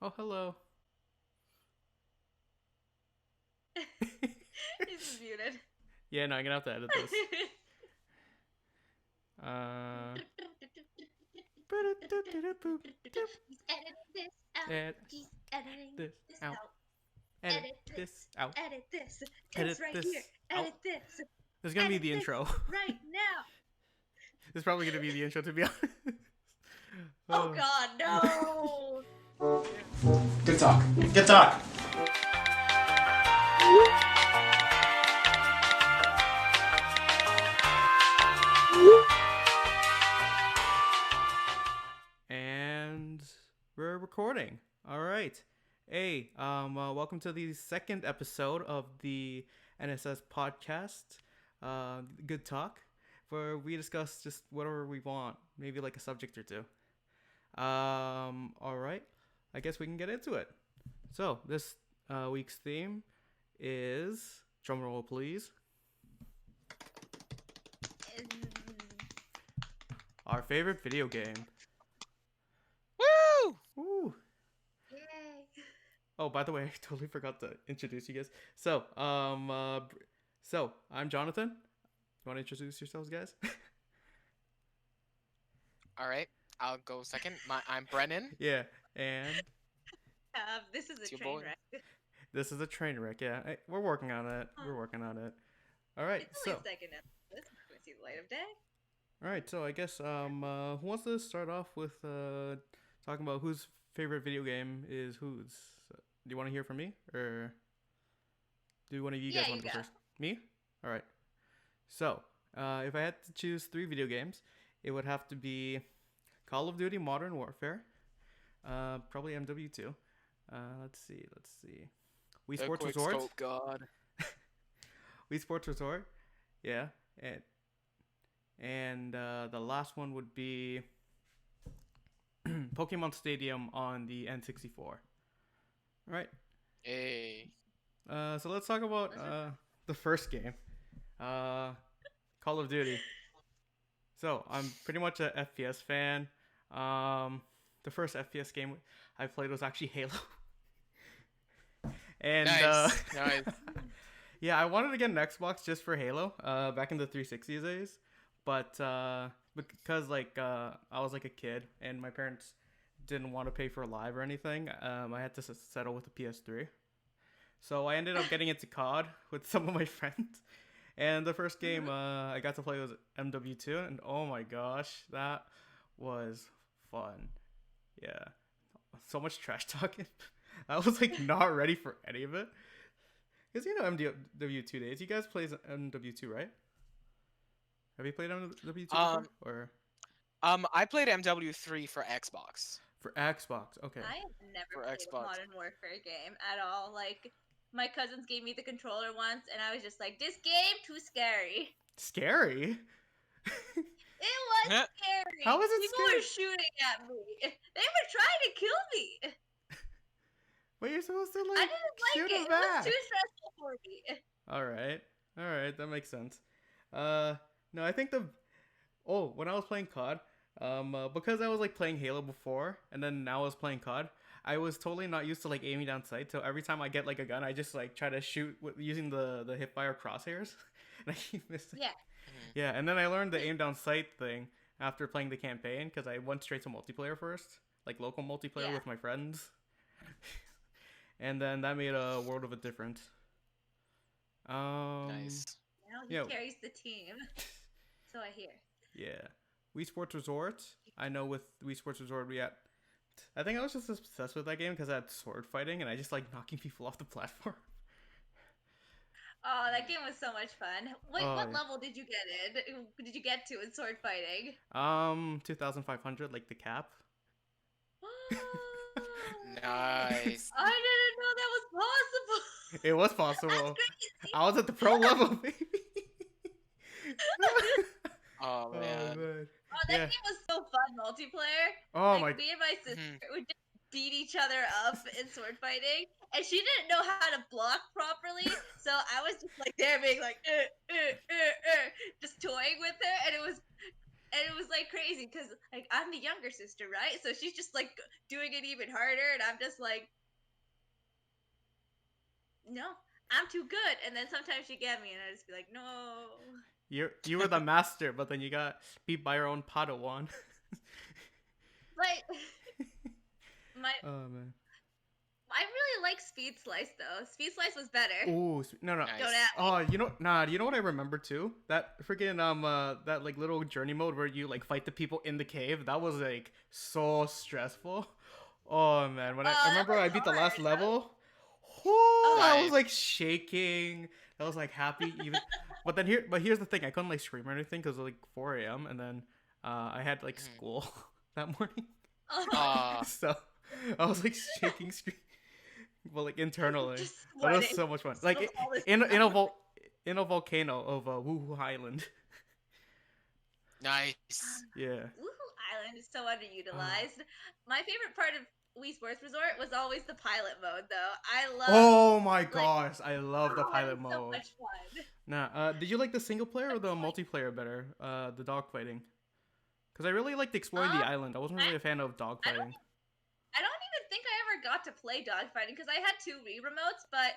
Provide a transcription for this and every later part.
Oh, hello. He's muted. Yeah, no, I'm gonna have to edit this. Uh, He's editing this out. edit He's editing this this out. out. Edit Edit this this. out. Edit this. Edit This right here. this out. Edit this. This is gonna be Edit the this intro. right now. This is probably gonna be the intro, to be honest. Oh God, no! Good talk. Good talk. And we're recording. All right. Hey, welcome to the second episode of the NSS podcast, Good Talk, where we discuss just whatever we want, maybe like a subject or two. All right. I guess we can get into it. So this week's theme is, drumroll please, our favorite video game. Woo! Woo! Yay. Oh, by the way, I totally forgot to introduce you guys. So, I'm Jonathan. You want to introduce yourselves, guys? All right, I'll go second. I'm Brennan. Yeah, and This is a It's your train boy. wreck. this is a train wreck. Yeah, we're working on it. We're working on it. All right, It's so only a second episode. It's not going to see the light of day. all right, so I guess who wants to start off with talking about whose favorite video game is whose? So, do you want to hear from me, or do one of you Yeah, guys you want to go go. first? Me? All right. So, if I had to choose 3 video games, it would have to be Call of Duty Modern Warfare, probably MW2. Let's see. Wii The Sports quick Resort. scope god. Wii Sports Resort. Yeah, and the last one would be Pokemon Stadium on the N64. All right. Hey. So let's talk about the first game, Call of Duty. So I'm pretty much a FPS fan. The first FPS game I played was actually Halo. And Nice, nice. yeah, I wanted to get an Xbox just for Halo, back in the 360 days, but because I was like a kid and my parents didn't want to pay for Live or anything, I had to settle with a PS3. So I ended up getting into COD with some of my friends. And the first game I got to play was MW2, and oh my gosh, that was fun. Yeah, so much trash talking. I was like not ready for any of it. Because you know MW2 days. You guys play MW2, right? Have you played MW2 before? Or I played MW3 for Xbox. for Xbox? Okay. I have never For played Xbox. a Modern Warfare game at all. Like, my cousins gave me the controller once, and I was just like, this game, too scary. Scary? It was Huh? scary. How is it People scary? were shooting at me. They were trying to kill me. But you're supposed to I like didn't like shoot it. him It back. was too stressful for me. All right, that makes sense. No, I think when I was playing COD, because I was like playing Halo before, and then now I was playing COD, I was totally not used to like aiming down sight. So every time I get like a gun, I just like try to shoot using the hipfire crosshairs, and I keep missing. Yeah. Yeah, and then I learned the aim down sight thing after playing the campaign because I went straight to multiplayer first, like local multiplayer Yeah. with my friends. And then that made a world of a difference. Nice. Now he Yeah. carries the team. So I hear. Yeah. Wii Sports Resort. I know with Wii Sports Resort I think I was just obsessed with that game because I had sword fighting and I just like knocking people off the platform. Oh, that game was so much fun. Wait, Oh, what yeah. level did you get in? Did you get to in sword fighting? 2,500, like the cap. Nice. I didn't know that was possible. It was That's possible. crazy. I was at the pro level, baby. Oh man. man. Oh, that Yeah. game was so fun multiplayer. Oh Like, my. me and my sister Mhm. would just beat each other up in sword fighting, and she didn't know how to block properly, so I was just like there being like, just toying with her, and and it was like crazy because like I'm the younger sister, right? So she's just like doing it even harder, and I'm just like, no, I'm too good. And then sometimes she get me, and I just be like, no. You were the master, but then you got beat by your own Padawan. Like my Oh man. I really like Speed Slice though. Speed Slice was better. Ooh, no. Nice. Don't at me. Oh, you know what I remember too? That freaking that like little journey mode where you like fight the people in the cave. That was like so stressful. Oh man, when I that remember was I beat the last hard. level. Whoo, I was Nice. like shaking. I was like happy even. But here's the thing. I couldn't like stream or anything because it was like 4 a.m. and then I had like school that morning. Uh, So I was like shaking screen. Well, like internally. Just But it was sweating. so much fun. Spill Like all this in a stuff. in a volcano of Wuhu Island. nice. Yeah. Woohoo Island is so underutilized. My favorite part of Wii Sports Resort was always the pilot mode, though. I love. Oh my gosh, I love the pilot it's mode. So much fun. Nah, did you like the single player or the multiplayer better? The dogfighting. Because I really liked exploring the island. I wasn't really a fan of dogfighting. I don't even think I ever got to play dogfighting because I had two Wii remotes, but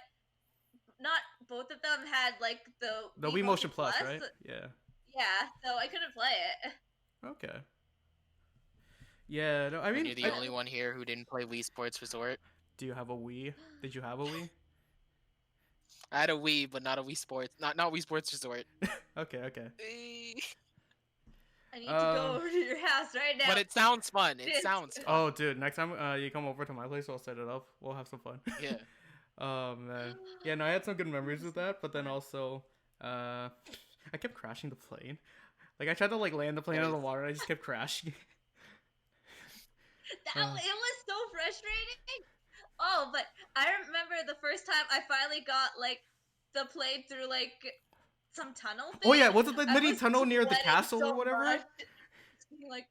not both of them had like the The Wii Motion Plus, right? Yeah. Yeah, so I couldn't play it. Okay. Yeah, no, I mean, You're the only one here who didn't play Wii Sports Resort. do you have a Wii? Did you have a Wii? I had a Wii, but not a Wii Sports. Not Wii Sports Resort. Okay. I need to go over to your house right now. But it sounds fun. It Yes. sounds fun. Oh, dude, next time you come over to my place, I'll set it up. We'll have some fun. Yeah. Oh man. Yeah, no, I had some good memories with that, but then also, I kept crashing the plane. Like I tried to like land the plane on the water, and I just kept crashing. It was so frustrating. Oh, but I remember the first time I finally got like the plane through like some tunnel thing. Oh yeah, was it the I mini was tunnel near the sweating castle so or whatever? much. It's being like.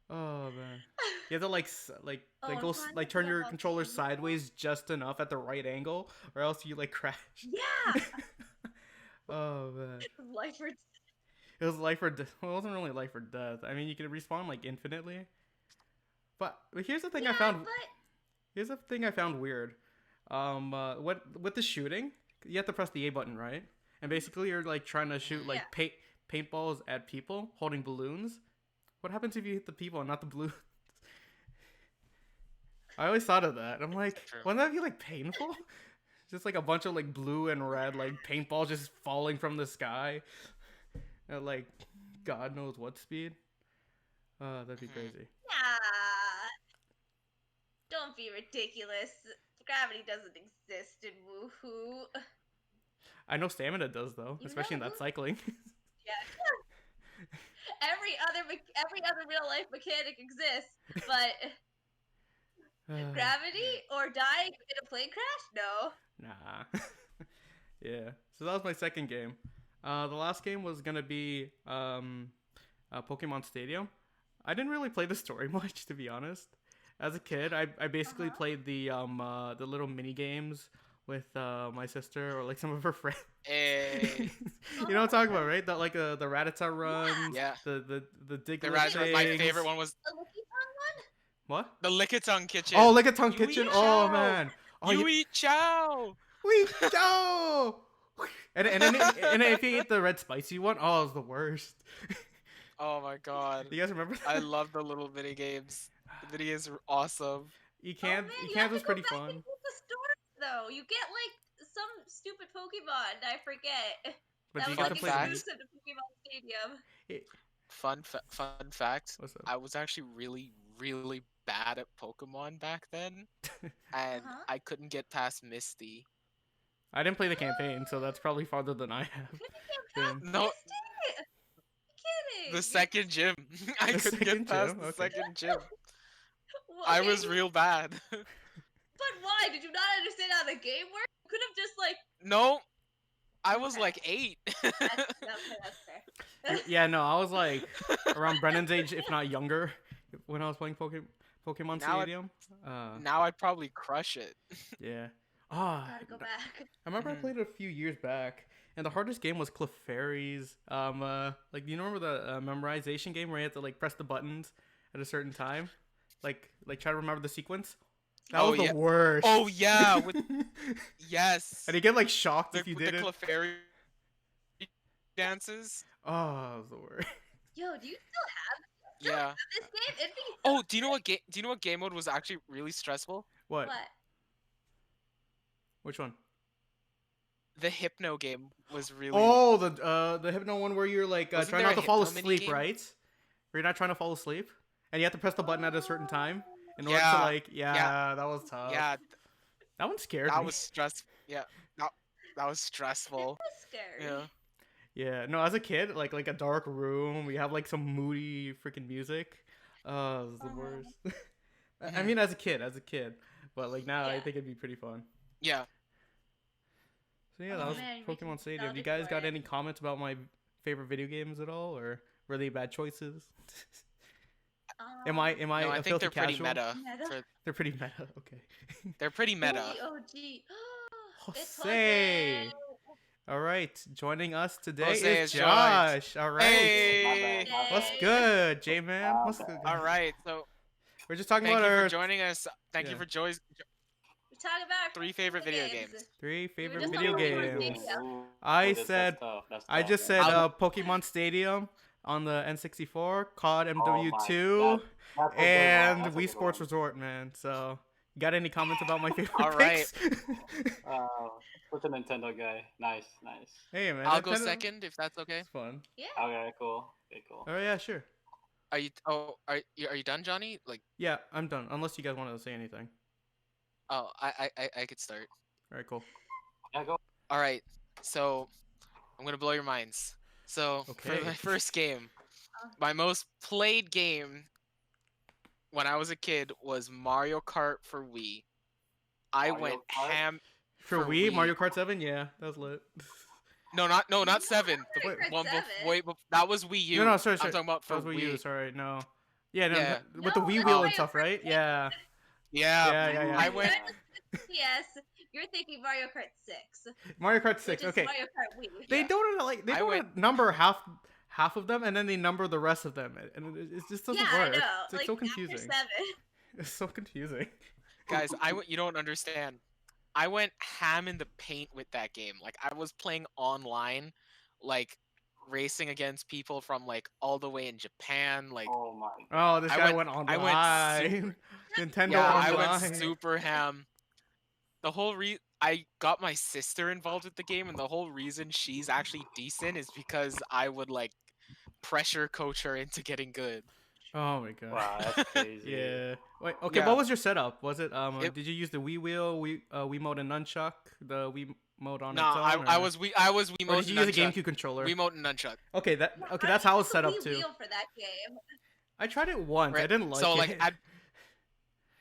Oh man. You have to Oh, go finally like turn got your my controller plane. sideways just enough at the right angle, or else you like crash. Yeah. Oh man. Life or It was life or death. Well, it wasn't really life or death. I mean, you could respawn like infinitely. But here's the thing I found. But Here's the thing I found weird. What with the shooting, you have to press the A button, right? And basically, you're like trying to shoot like paintballs at people holding balloons. What happens if you hit the people and not the balloons? I always thought of that. I'm like, True. wouldn't that be like painful? Just like a bunch of like blue and red like paintballs just falling from the sky at like God knows what speed. That'd be crazy. nah. Don't be ridiculous. Gravity doesn't exist in Woohoo. I know stamina does though, You especially in know? that cycling. Yeah. every other real life mechanic exists, but gravity or dying in a plane crash? No. Nah. Yeah. So that was my second game. The last game was gonna be Pokemon Stadium. I didn't really play the story much, to be honest. As a kid, I basically played the little mini games with my sister or like some of her friends. Hey. You know what I'm talking about, right? The Rattata runs. Yeah. The Diglett The Rattata, my things. favorite one was The Lickitung What? the Lickitung Kitchen. Oh, Lickitung You Kitchen. eat Oh chow. man. Oh, You eat chow. we go. And then if you eat the red spicy one, oh, it's the worst. Oh my god. You guys remember that? I love the little mini games. The mini games were awesome. You can't. man, you you can't have was to go pretty back fun. and get the store though. You get like some stupid Pokemon. I forget. But That do you was get like to play Fun the fact. exclusive to Pokemon Stadium. Fun fact. What's up? I was actually really bad at Pokemon back then, and Uh-huh. I couldn't get past Misty. I didn't play the campaign, so that's probably farther than I have. been. No, Missed it. Kidding. the second gym. I The couldn't second get past gym? the Okay. second gym. Well, I okay, was real bad. But why? Did you not understand how the game works? You could have just like. No, I was Okay. like 8. That's fair. Yeah, no, I was like around Brennan's age, if not younger, when I was playing Pokemon Now it- Stadium. Now I'd probably crush it. Yeah. Ah, Gotta go back. I remember I Mhm. played it a few years back, And the hardest game was Clefairy's. Like, do you remember the memorization game where you had to like press the buttons at a certain time? Like try to remember the sequence. That Oh, was the yeah. worst. Oh yeah, with yes. And you get like shocked if you With the did it. Clefairy dances. Oh, that was the worst. Yo, do you still Yeah. have this game? It'd be so Oh, do you know what game? Do you know what game mode was actually really stressful? What? What? Which one? The Hypno game was really. Oh, the hypno one where you're like Wasn't trying there not a to fall hypno asleep, minigame? right? Where you're not trying to fall asleep, and you have to press the button at a certain time in order to Yeah, like. Yeah, that was tough. Yeah, That one scared that me. was stress. Yeah, that was stressful. That's scary. Yeah. Yeah, no, as a kid, like a dark room, we have like some moody freaking music. Oh, it was the Uh-huh. worst. I Mhm. mean, as a kid, but like now, I Yeah. think it'd be pretty fun. Yeah. So yeah, Oh, that was man, you're making Pokemon Stadium. Do you nostalgic guys for got it. any comments about my favorite video games at all, or really bad choices? Am I No, a I think filthy they're pretty casual? meta. Meta? For- They're pretty meta. Okay. They're pretty meta. OG. It's Jose. Jose. All right, joining us today Jose is is joined. Josh. All right. Hey. What's Yay. good, J man? What's Okay. good? All right. So We're just talking thank about you our for joining us. Thank you yeah. for joining. We're talking about our 3 favorite video games. 3 favorite just video talking about games. Pokemon I That's said tough, that's I tough. just said I'll- Pokemon Stadium on the N64, COD Oh MW2, my, that's a good one, and that's a Wii good Sports one. Resort, man. So, got any comments about my favorite All right. picks? What's a Nintendo guy? Nice, nice. Hey, man. I'll go Nintendo- second if that's okay. It's fun. Yeah. Okay, cool. Okay, cool. Oh yeah, sure. Are you? Oh, are you done, Johnny? Like, Yeah, I'm done. Unless you guys want to say anything. oh, I could start. All right, cool. Yeah, go. All right. So, I'm gonna blow your minds. So, for Okay. my first game, my most played game when I was a kid was Mario Kart for Wii. I Mario went Kart? ham. For For Wii, Wii. Mario Kart 7, yeah, that was lit. No, not 7. The Mario Kart one 7? wait, that was Wii U. No, sorry. I'm talking about That for was Wii U. Wii. Sorry, no. Yeah, no, Yeah. with the No, Wii that's wheel and Mario stuff, Kart right? 6. Yeah. Yeah. Yeah. I went. Yes, you're thinking Mario Kart 6. Mario Kart Which 6. is Okay. Mario Kart Wii. They Yeah. don't like they I don't went- number half of them and then they number the rest of them and it just doesn't Yeah, work. I know. It's like, so after confusing. 7. It's so confusing. Guys, you don't understand. I went ham in the paint with that game. Like I was playing online, like racing against people from like all the way in Japan. Like Oh my. Oh, this I guy went- went I online. went Nintendo yeah, I online. went super ham. The whole I got my sister involved with the game, and the whole reason she's actually decent is because I would like pressure coach her into getting good. Oh my god. Wow, that's crazy. Yeah. Wait. Okay. Yeah. What was your setup? Was it It- Did you use the Wii wheel, Wiimote and nunchuck, the Wii mode on No, its own? I or- was Or Wiimote did you use a nunchuck. GameCube controller? Wiimote and nunchuck. Okay. I That's how it was used set the up Wii too. wheel for that game. I tried it once. I Right, didn't like so it. like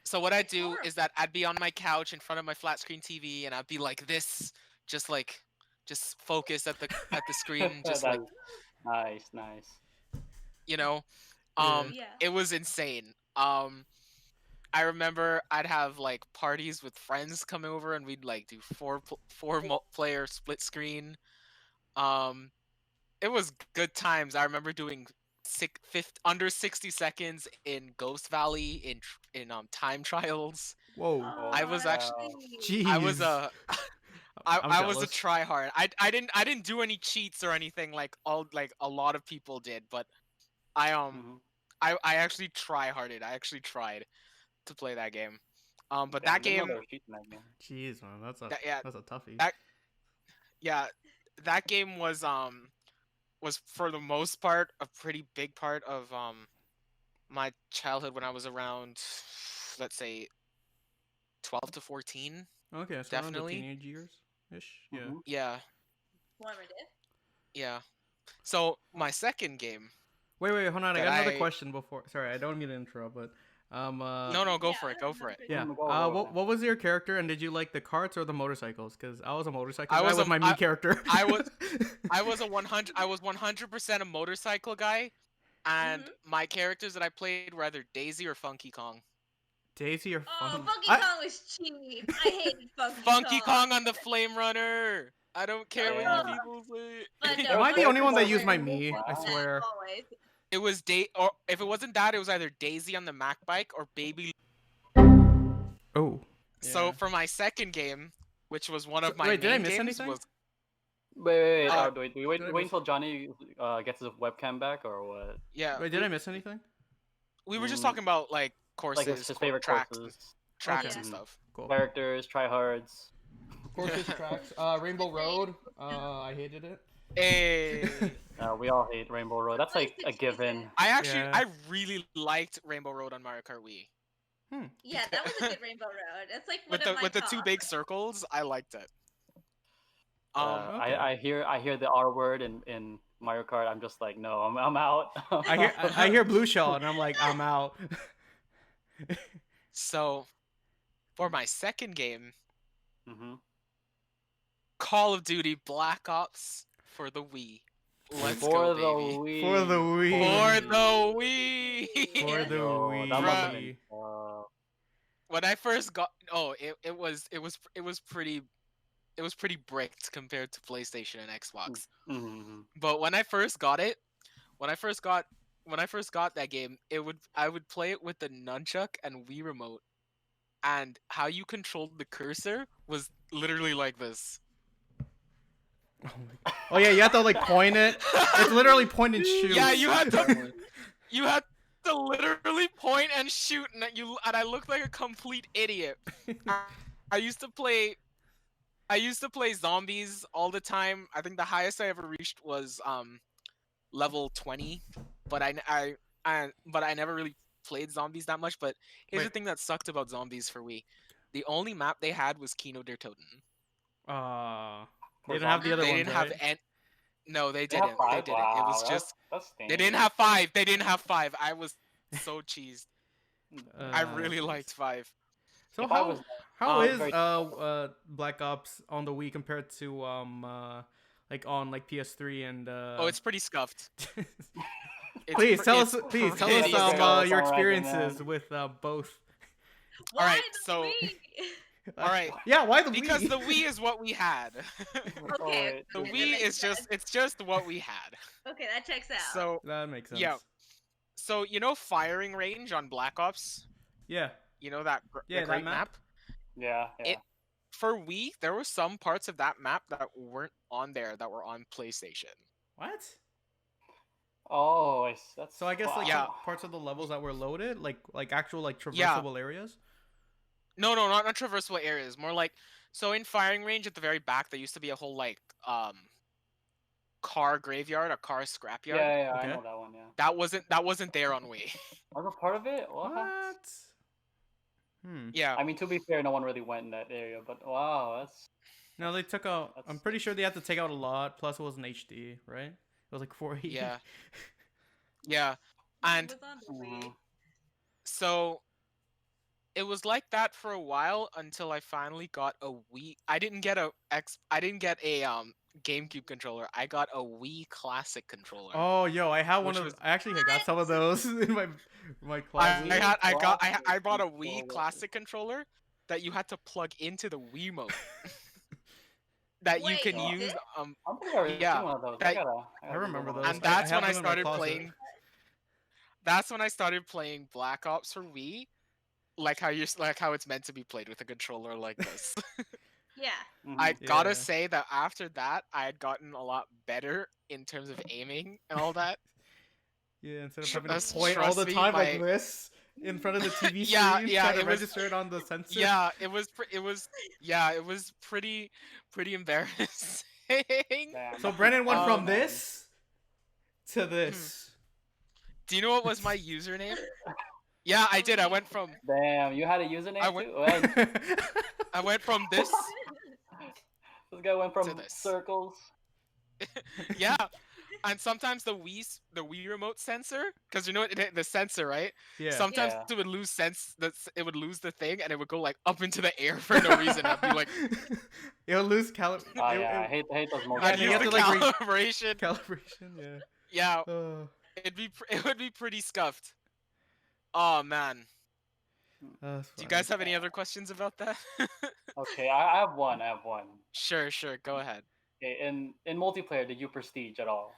so what I'd do Sure. is that I'd be on my couch in front of my flat screen TV and I'd be like this, just focus at the screen, just like Nice, nice. you know, Yeah. Yeah. it was insane. I remember I'd have like parties with friends coming over and we'd like do player split screen. It was good times. I remember doing under 60 seconds in Ghost Valley in time trials. Whoa. I was actually- Jeez. I was a I'm I was a jealous. tryhard. I didn't do any cheats or anything like a lot of people did, but I Mhm. I actually tryharded. I actually tried to play that game. But Damn, that didn't know game, they were cheating that game. Jeez, man, that's a yeah, that's a toughie. yeah, that game was for the most part a pretty big part of my childhood when I was around, let's say, 12 to 14. Okay, so definitely. around the teenage years ish. Yeah. Mhm. Yeah, Formative. yeah. So my second game. Wait, hold on. I That got another I- question before. Sorry, I don't mean to interrupt, but No, go for it. Go for it. Yeah. Go, go, What was your character, and did you like the carts or the motorcycles? Because I was a motorcycle I guy was with a- my main character. I was- I was 100% a motorcycle guy, and my characters that I played were either Daisy or Funky Kong. Daisy or Oh, Funky. Funky Kong was cheap. I hated Funky Kong. Funky Kong on the Flame Runner. I don't care what Yeah. you people say. But no, Am I the my only one that favorite used my was me? I Wow. swear. always. It was or if it wasn't that, it was either Daisy on the Mac bike or Baby. Oh. So Yeah. for my second game, which was one So- of my wait, did I main miss games, anything? was Wait. Uh, Do we wait did I wait miss- until Johnny gets his webcam back or what? yeah. Wait, did I miss anything? We were just Mm. talking about like courses, Like his favorite tracks, courses, tracks Okay. and Mhm. stuff. Cool. characters, tryhards. Courses, tracks. Rainbow Road. I hated it. Hey. We all hate Rainbow Road. That's like a given. Yeah. I really liked Rainbow Road on Mario Kart Wii. Yeah, that was a good Rainbow Road. It's like one With of my the two top. big circles, I liked it. Okay. I hear the R word in Mario Kart. I'm just like, no, I'm out. I hear Blue Shell and I'm like, I'm out. So, for my second game, hmm Call of Duty Black Ops for the Wii. Let's For go, the baby. Wii. For the Wii. For the Wii. For the Yo, Wii. that must have Bruh. been, When I first got, it was pretty bricked compared to PlayStation and Xbox. mhm. But when I first got that game, I would play it with the nunchuck and Wii remote, and how you controlled the cursor was literally like this. Oh, my God. Oh yeah, you have to like point it. It's literally point and shoot. Yeah, you had to literally point and shoot, and I looked like a complete idiot. I used to play zombies all the time. I think the highest I ever reached was level 20, but I never really played zombies that much. But here's the Wait. thing that sucked about zombies for Wii: the only map they had was Kino der Toten. They didn't have the other They ones, didn't right? have any. No, they They have didn't. five? They didn't. It was Wow, just that's they didn't have 5. They didn't have 5. I was so cheesed. I really jeez. liked 5. So If I how was- how is very- Black Ops on the Wii compared to like on like PS3 and Oh, it's pretty scuffed. It's please pr- tell it's us please tell pretty us scuffed. your Alright, experiences man. with both. Why Alright, the so- Wii? All right, Yeah, why the because Wii? the Wii is what we had. Okay. The That Wii makes is just sense. it's just what we had. Okay, that checks out. So That makes sense. yeah. So you know firing range on Black Ops? Yeah. You know that Yeah, the that great map? map? Yeah. It- For Wii, there were some parts of that map that weren't on there that were on PlayStation. What? Oh, that's So I guess like Yeah. some parts of the levels that were loaded, like actual like Yeah. traversable areas. No, not traversable areas. More like so in firing range at the very back, there used to be a whole like car graveyard, a car scrapyard. Yeah, Okay. I know that one. Yeah. That wasn't there on Wii. Was a part of it? What? What? Yeah. I mean, to be fair, no one really went in that area, but wow, that's No, they took out. I'm That's- pretty sure they had to take out a lot. Plus, it was an HD, right? It was like 480. Yeah. Yeah. And It was on the Wii. Mhm. so it was like that for a while until I finally got a Wii. I didn't get a GameCube controller. I got a Wii Classic controller. Oh, yo, I have one Which of. was- I actually got some of those in my I closet. I bought a Wii controller. Classic controller that you had to plug into the Wiimote that you Wait, can you use. did? I'm pretty sure I've Yeah, seen one of those. that- I remember those. And I that's have when I them in my started closet. playing. That's when I started playing Black Ops for Wii, like how it's meant to be played with a controller like this. Yeah. I gotta Yeah. say that after that, I had gotten a lot better in terms of aiming and all that. Yeah, instead of having to Trust- point all the trust me, time like my- this in front of the TV Yeah, screen, yeah, trying to it was- register it on the sensor. Yeah, it was pretty embarrassing. Damn. So Brennan went from Um, this to this. Do you know what was my username? Yeah, I did. I went from Damn, you had a username I went- too? Well, I went from this. this guy went from To this. circles. Yeah, and sometimes the Wii remote sensor, because you know the sensor, right? yeah. Sometimes Yeah. it would lose it would lose the thing, and it would go like up into the air for no reason. I'd be like, it'll lose Oh yeah, I hate those motion. Yeah, I'd you use have the to, like, calibration. calibration. Yeah. Yeah, Oh, it would be pretty scuffed. Oh man, that's do you funny. guys have any other questions about that? Okay, I have one. Sure, go ahead. Okay, in multiplayer, did you prestige at all?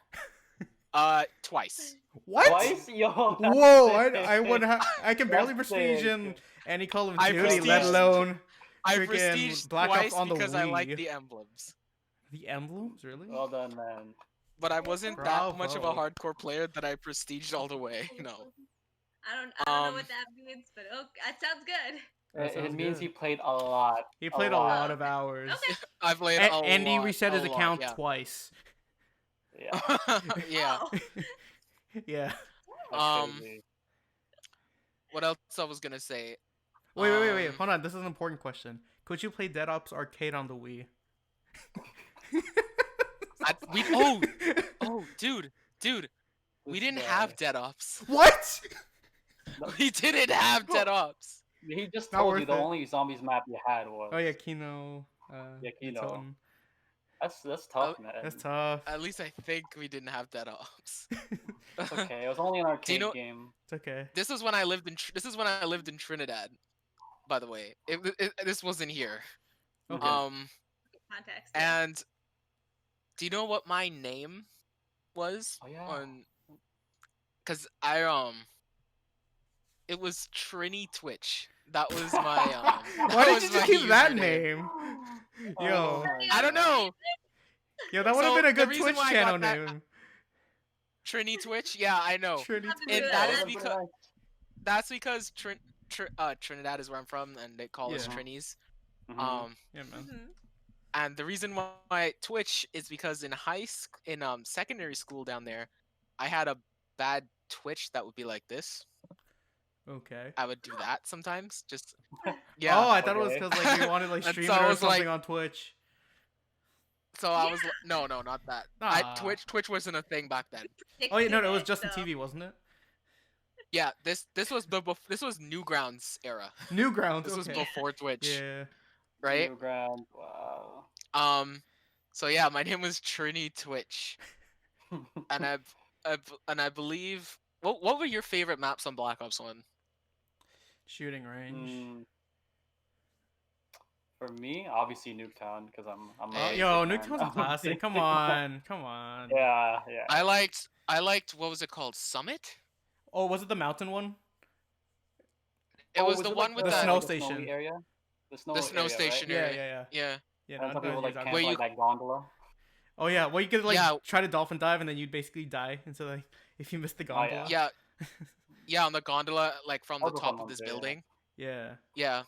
Twice. What? Twice? Yo, that's Whoa! sick. I would have. I can barely That's prestige sick. in any Call of I Duty, let prestiged- alone I freaking prestiged Black Ops twice on the because I like Wii. the emblems. The emblems, really? Well done, man. But I wasn't that much of a Bravo. hardcore player that I prestiged all the way. No. I don't know Um, what that means, but that sounds good. That It sounds means good. he played a lot. He played a lot of hours. Okay. I played a lot. Andy reset a his lot, account yeah. twice. Yeah. Yeah. Oh. Yeah. That's Um, crazy. What else I was gonna say? Wait. Um, Hold on. This is an important question. Could you play Dead Ops Arcade on the Wii? Oh, dude, we This didn't guy. have Dead Ops. What? We didn't have Dead Ops. He just Not told worth you the it. only zombies map you had was. Oh yeah, Kino. Yeah, Kino. Totem. That's tough, man. That's tough. At least I think we didn't have Dead Ops. It's okay. It was only an arcade know- game. It's okay. This is when I lived in. This is when I lived in Trinidad. By the way, this wasn't here. Okay. Context. yeah. And do you know what my name was Oh yeah. on? Cause it was Trini Twitch. That was my Why that did was you my just keep that username. name? Yo. Oh my I don't know. Yo, that would have So, been a the good reason Twitch why I channel got that- name. Trini Twitch. Yeah, I know. Trinity And Twitch. that Yeah, is that's because- what That's because Trinidad is where I'm from, and they call us Yeah. Trinis. Mhm. Yeah, man. Mhm. And the reason why Twitch is because in secondary school down there, I had a bad Twitch that would be like this. Okay. I would do that sometimes. Just Oh, yeah. I thought it was okay. because like you wanted like And stream so it I or was something like- on Twitch. So I was no, not that. Nah. Twitch wasn't a thing back then. Oh yeah, no, it was Predicted Justin so- TV, wasn't it? Yeah, this was this was Newgrounds era. Newgrounds. This was okay. before Twitch, Yeah. right? Newground. Wow. So yeah, my name was Trini Twitch, and I believe what were your favorite maps on Black Ops 1? Shooting range. Mm. For me, obviously Nuketown because I'm. Oh, Hey, yo, big fan. Nuketown's a classic. Come on, come on. Yeah. I liked what was it called? Summit? Oh, was it the mountain one? It Oh, was the it one like with the the snow snowy station. area. The snow, The snow area, right? station Yeah, area. yeah. Yeah. Yeah, And no, some no, people like you're camp Where like you- that gondola. Oh yeah, well you could like Yeah. try to dolphin dive and then you'd basically die, and so like if you missed the Oh, yeah. gondola. Yeah. Yeah, on the gondola, like from the That was a top fun of one this too, yeah. building. Yeah, Yeah,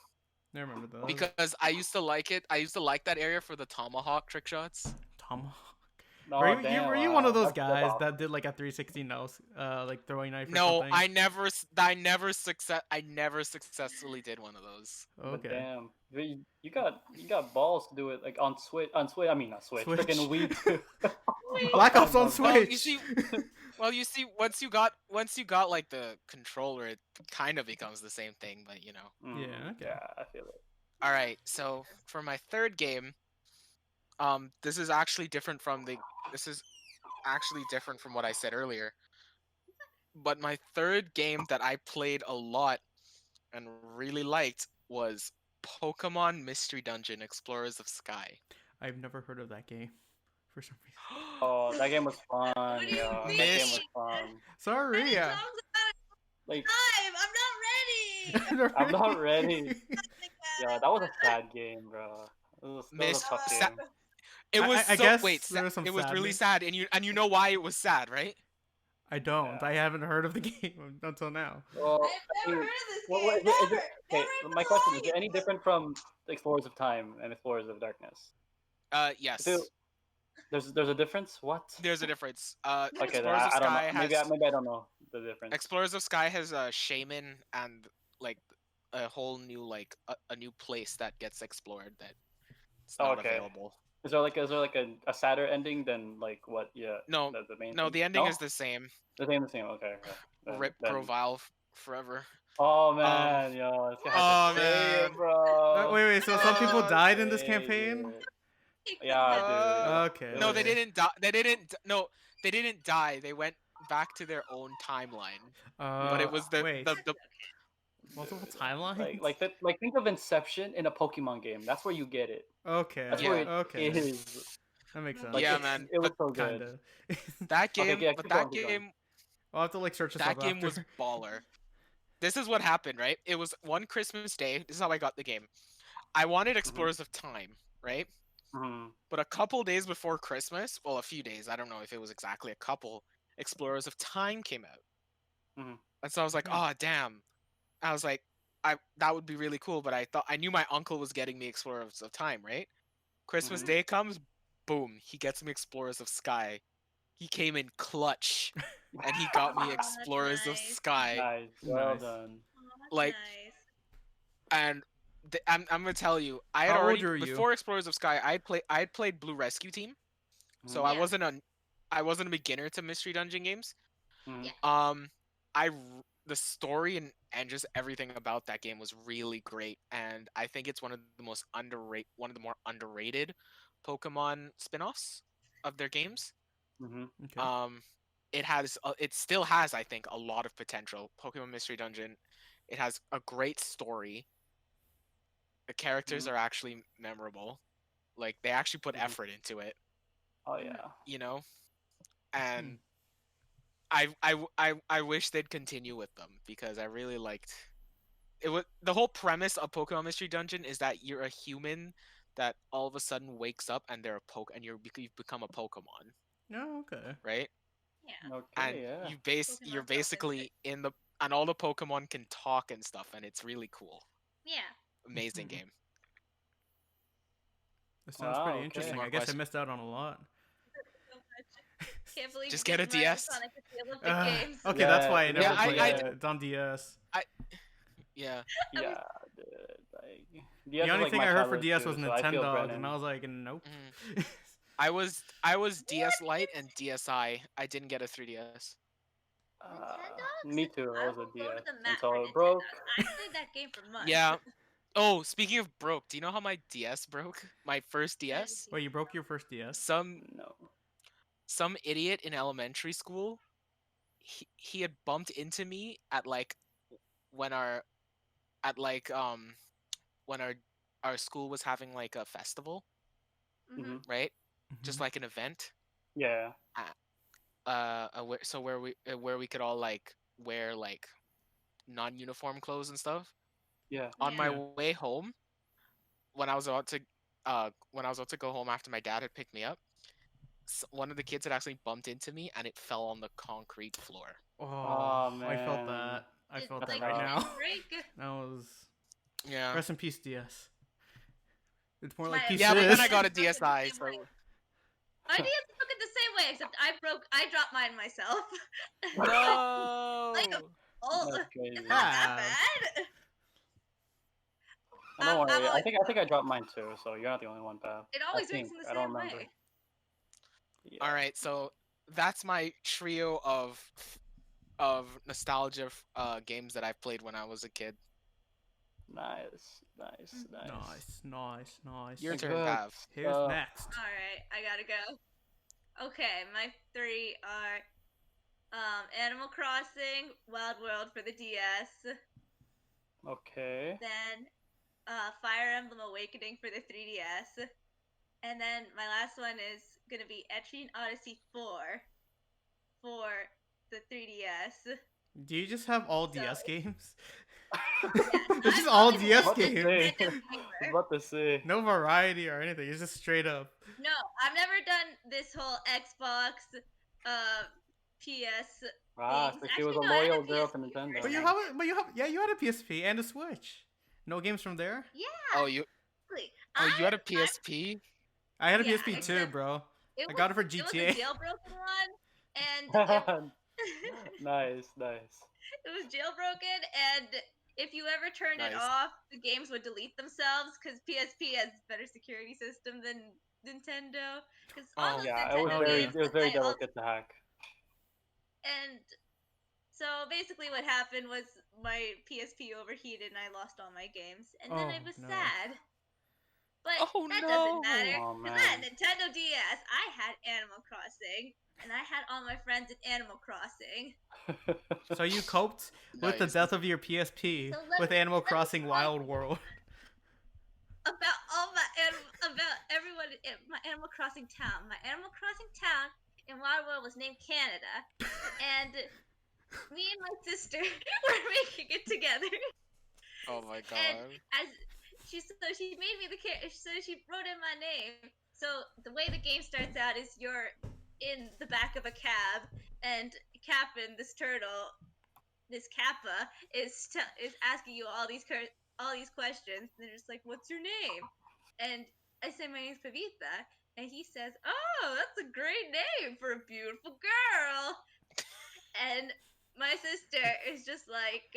I remember those. because I used to like it. I used to like that area for the tomahawk trick shots. Tomahawk. No, were you, damn, were you one of wow. those That's guys awesome. that did like a 360 nose, like throwing knife? Or No, something? I never successfully did one of those. But Okay. damn, you got balls to do it like on Switch. I mean not Switch. Switch. Freaking Wii too. Black Ops on Well, Switch. you see- Well, you see, once you got like the controller, it kind of becomes the same thing. But you know. Mm, Yeah, okay. Yeah, I feel it. All right, so for my third game, this is actually different from what I said earlier. But my third game that I played a lot and really liked was Pokemon Mystery Dungeon: Explorers of Sky. I've never heard of that game, for some reason. Oh, that game was fun. do you Yeah, that mean? game was fun. Sorry, That yeah. sounds about Like time. I'm not ready. I'm not ready. Oh Yeah, that was a sad game, bro. That was a Miss tough Sa- game. It was I so guess wait, there was some it was really sadness. sad, and you know why it was sad, right? I don't. Yeah. I haven't heard of the game until now. Well, I've never I mean, heard of this what- game. what- is it- Never. okay, Never in my question is: life. it any different from Explorers of Time and Explorers of Darkness? Yes. Dude, there's a difference. What? There's a difference. Okay, then Explorers of I don't Sky know. has Maybe I don't know the difference. Explorers of Sky has a shaman and like a whole new a new place that gets explored that it's not Okay. available. Is there like a sadder ending than like what? Yeah. No, the main. no, thing? the ending No? is the same. the same. Okay. okay. Then- Rip then- Grovile forever. Oh man, yo, it's gonna Oh, have to say it, man. bro. Wait. So some people Oh, died in this Say campaign? it. Yeah, dude. Okay. No, they okay. didn't die. They didn't. No, they didn't die. They went back to their own timeline. But it was the wait. the multiple timelines. Like think of Inception in a Pokemon game. That's where you get it. Okay. That's Yeah. where it Okay. is. That makes sense. Like, Yeah, it's- man, it was but so good. Kinda. That Okay, game, yeah, but keep that going, keep going. game, I'll have to like search this that up game after. was baller. This is what happened, right? It was one Christmas day. This is how I got the game. I wanted Explorers of Time, right? Mhm. But a couple days before Christmas, well, a few days, I don't know if it was exactly a couple, Explorers of Time came out. Mhm. And so I was like, Hmm. oh, damn. I was like, that would be really cool, but I knew my uncle was getting me Explorers of Time, right? Christmas Mhm. Day comes, boom, he gets me Explorers of Sky. He came in clutch, and he got me Aw, that's Explorers of nice. Sky. Nice, well Nice. done. Oh, that's Like, nice. And I'm gonna tell you, I had How old already were you? before Explorers of Sky, I had played Blue Rescue Team, so Mhm. Yeah. I wasn't a beginner to Mystery Dungeon games. Mhm. Yeah. The story and just everything about that game was really great, and I think it's one of the more underrated Pokemon spin-offs of their games. Mhm. Okay. It still has, I think, a lot of potential. Pokemon Mystery Dungeon, it has a great story. The characters Mhm. are actually memorable. Like they actually put Mhm. effort into it, Oh yeah. you know? Hmm. And I wish they'd continue with them because I really liked it. Was the whole premise of Pokemon Mystery Dungeon is that you're a human that all of a sudden wakes up and you've become a Pokemon, No, okay. right? Yeah. And Okay, yeah. you're Pokemon basically in the and all the Pokemon can talk and stuff, and it's really cool. Yeah. Amazing Mhm. game. That sounds Wow, pretty okay. interesting. More I guess I questions? missed out on a lot. So much. Can't believe Just you get a didn't DS. Sonic with the Olympic Games. Okay, Yeah, that's why I yeah, never I- played I- it. It's on DS. Yeah. I was- Yeah, dude. Like, DS The was, only like, thing my I heard for childhood DS too, was so I feel Nintendo, Brennan. and I was like, nope. Mhm. I was DS Lite and DSi. I didn't get a 3DS. Nintendogs? Me too. I I was a will go to DS the mat until for it broke. Nintendogs. I played that game for months. Yeah. Oh, speaking of broke, do you know how my DS broke? My first Yeah, DS? Wait, you broke your first DS? No. Some idiot in elementary school, he had bumped into me at like when our at like when our school was having like a festival, Mhm. right? Just Mhm. like an event. Yeah. So where we could all like wear like non-uniform clothes and stuff. Yeah. On my Yeah. way home, when I was about to go home after my dad had picked me up, one of the kids had actually bumped into me and it fell on the concrete floor. Oh, Oh, I felt man. that. I Did, felt That's that like, right the rough. now. pin break? That was. Yeah. Rest in peace, DS. It's more My- like pieces. Yeah, but then I got a Broke in the DSi, same so way. My DS broke it the same way, except I dropped mine myself. no. Like oh, That's crazy. it's not that Ah. bad. Don't I'm worry. I always- think I dropped mine too, so you're not the only one, Pav. It always I works think. in the I don't same remember. way. Yeah. All right, so that's my trio of nostalgia games that I played when I was a kid. Nice. Nice. Nice. Nice, nice, nice. Your turn, Good. Pav. Here's Uh, next. All right, I gotta go. Okay, my three are Animal Crossing, Wild World for the DS, Okay. then Fire Emblem Awakening for the 3DS, and then my last one is gonna be Etrian Odyssey 4 for the 3DS. Do you just have all So- DS games? Yes, This is I've all always DS loved games. Nintendo I was gamer. about to say. No variety or anything. It's just straight up. No, I've never done this whole Xbox, PS. Ah, things. so she was a Actually, no, I had loyal a girl to PSP Nintendo. But you first. have it. But you have. Yeah, you had a PSP and a Switch. No games from there. Yeah. Oh, you had a PSP? I had a Yeah, PSP too, except bro. It I got it for It was GTA. a jailbroken one, and it, Nice. Nice. it was jailbroken. And if you ever turned it Nice. off, the games would delete themselves because PSP has better security system than Nintendo. Because all Oh, those Yeah, Nintendo games, it was very I also- delicate to hack. and so basically, what happened was my PSP overheated and I lost all my games, and then I Oh, was no. sad. But Oh, that no. doesn't matter. Oh, Because I had man. Nintendo DS, I had Animal Crossing, and I had all my friends in Animal Crossing. So you coped with the Nice. death of your PSP So let with me- Animal let me Crossing tell Wild you World. About all my about everyone my Animal Crossing town. My Animal Crossing town in Wild World was named Canada, and me and my sister were making it together. Oh my And god. as she made me the character, so she wrote in my name. So the way the game starts out is you're in the back of a cab, and Cap'n, this turtle, this Kappa, is asking you all these questions. And they're just like, "What's your name?" And I say, "My name's Pavitha," and he says, "Oh, that's a great name for a beautiful girl." And my sister is just like,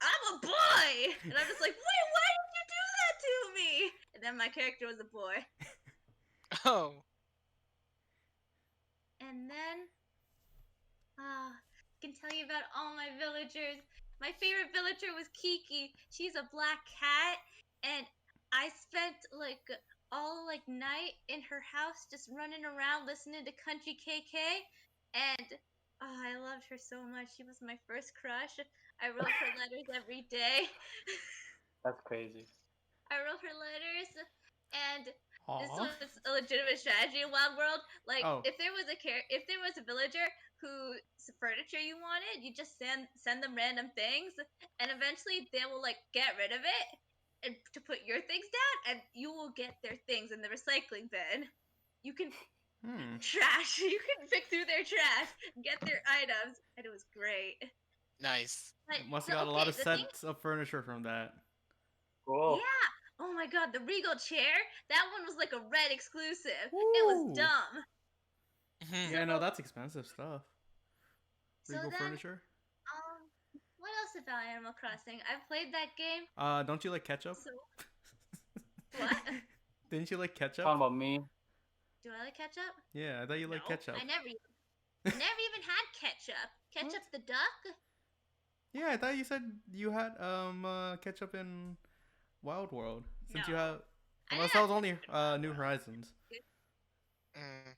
"I'm a boy," and I'm just like, "Wait, why did you do that to me?" And then my character was a boy. Oh. And then, I can tell you about all my villagers. My favorite villager was Kiki. She's a black cat, and I spent like all like night in her house just running around listening to Country KK, and I loved her so much. She was my first crush. I wrote her letters every day. That's crazy. I wrote her letters, and this Aw. was a legitimate strategy in Wild World. Like, Oh. if there was a villager whose furniture you wanted, you just send them random things, and eventually they will like get rid of it and to put your things down, and you will get their things in the recycling bin. You can trash. You can pick through their trash, get their items, and it was great. Nice. But, Must have got a lot of the thing sets of furniture from that. Cool. Yeah. Oh my god, the Regal chair. That one was like a red exclusive. It was Woo. dumb. Mhm. Yeah, no, that's expensive stuff. So Regal then, furniture. what else about Animal Crossing? I've played that game. Don't you like ketchup? So what? Didn't you like ketchup? Talking about me. Do I like ketchup? Yeah, I thought you liked No, ketchup. I never even had ketchup. Ketchup the duck? Yeah, I thought you said you had ketchup in Wild World. Since you No. have, I unless didn't that was have only New Horizons. Mm.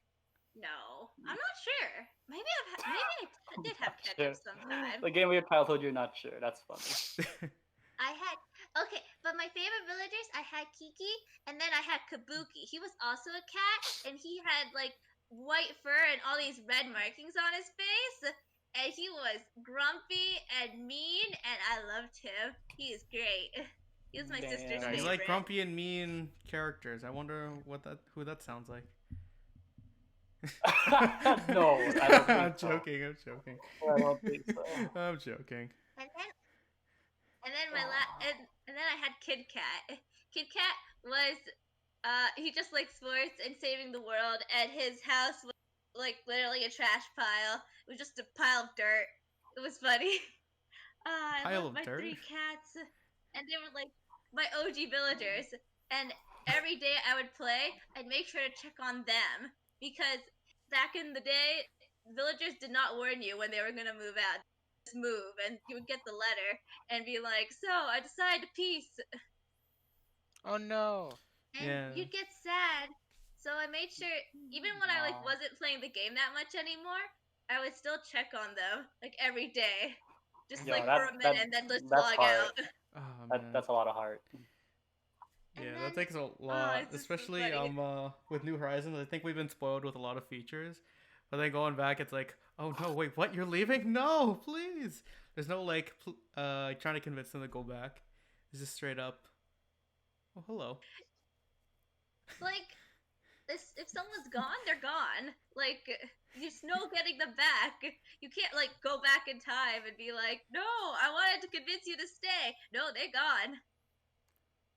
No, I'm not sure. Maybe I did have ketchup sometime. The game of your childhood, you're not sure. That's funny. I had but my favorite villagers, I had Kiki, and then I had Kabuki. He was also a cat, and he had like white fur and all these red markings on his face, and he was grumpy and mean, and I loved him. He is great. He was my sister's Damn. You favorite. like grumpy and mean characters. I wonder who that sounds like. No, I don't think I'm so. joking. I'm joking. I don't think so. I'm joking. And then and then I had Kid Cat. Kid Cat was he just liked sports and saving the world, and his house was like literally a trash pile. It was just a pile of dirt. It was funny. I Pile love of my dirt? 3 cats, and they were like my OG villagers. And every day I would play, I'd make sure to check on them because back in the day, villagers did not warn you when they were gonna move out. Just move, and you would get the letter and be like, "So I decided to peace," Oh no. and Yeah. you'd get sad. So I made sure, even when I like Wow. wasn't playing the game that much anymore, I would still check on them like every day, just Yo, like that- for a minute, and then just that's log hard. out. Oh man. That's a lot of heart. Yeah, And that then- takes a lot, it's just so especially funny. with New Horizons. I think we've been spoiled with a lot of features, but then going back, it's like, oh no, wait, what? You're leaving? No, please. There's no like, trying to convince them to go back. It's just straight up. Oh, hello. Like, if someone's gone, they're gone. Like, there's no getting them back. You can't like go back in time and be like, "No, I wanted to convince you to stay." No, they're gone.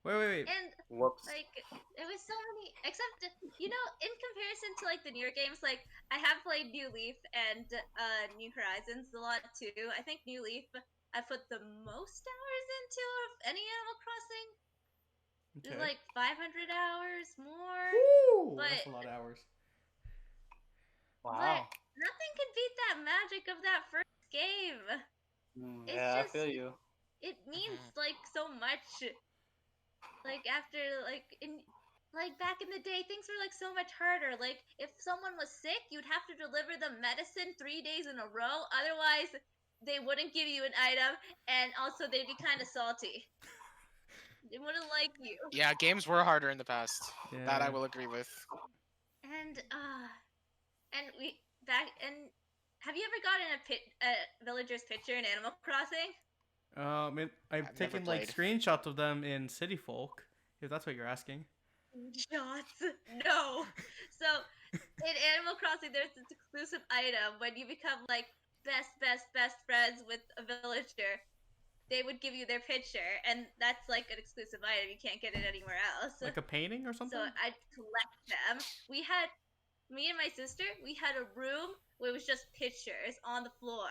Wait. And Whoops. like, there was so many. Except, you know, in comparison to like the newer games, like I have played New Leaf and New Horizons a lot too. I think New Leaf I put the most hours into of any Animal Crossing. Okay. There's like 500 hours more. Woo! but- That's a lot of hours. Wow. Nothing can beat that magic of that first game. it's Yeah, I just- feel you. It means like so much. Like after back in the day, things were like so much harder. Like if someone was sick, you'd have to deliver them medicine 3 days in a row. Otherwise, they wouldn't give you an item, and also they'd be kind of salty. They wouldn't like you. Yeah, games were harder in the past. That I Yeah. will agree with. And we back and have you ever gotten a villager's picture in Animal Crossing? I've I've never taken like played. screenshots of them in City Folk, if that's what you're asking. Shots. No. So in Animal Crossing, there's this exclusive item when you become like best friends with a villager. They would give you their picture, and that's like an exclusive item. You can't get it anywhere else. Like a painting or something? So I'd collect them. Me and my sister, we had a room where it was just pictures on the floor.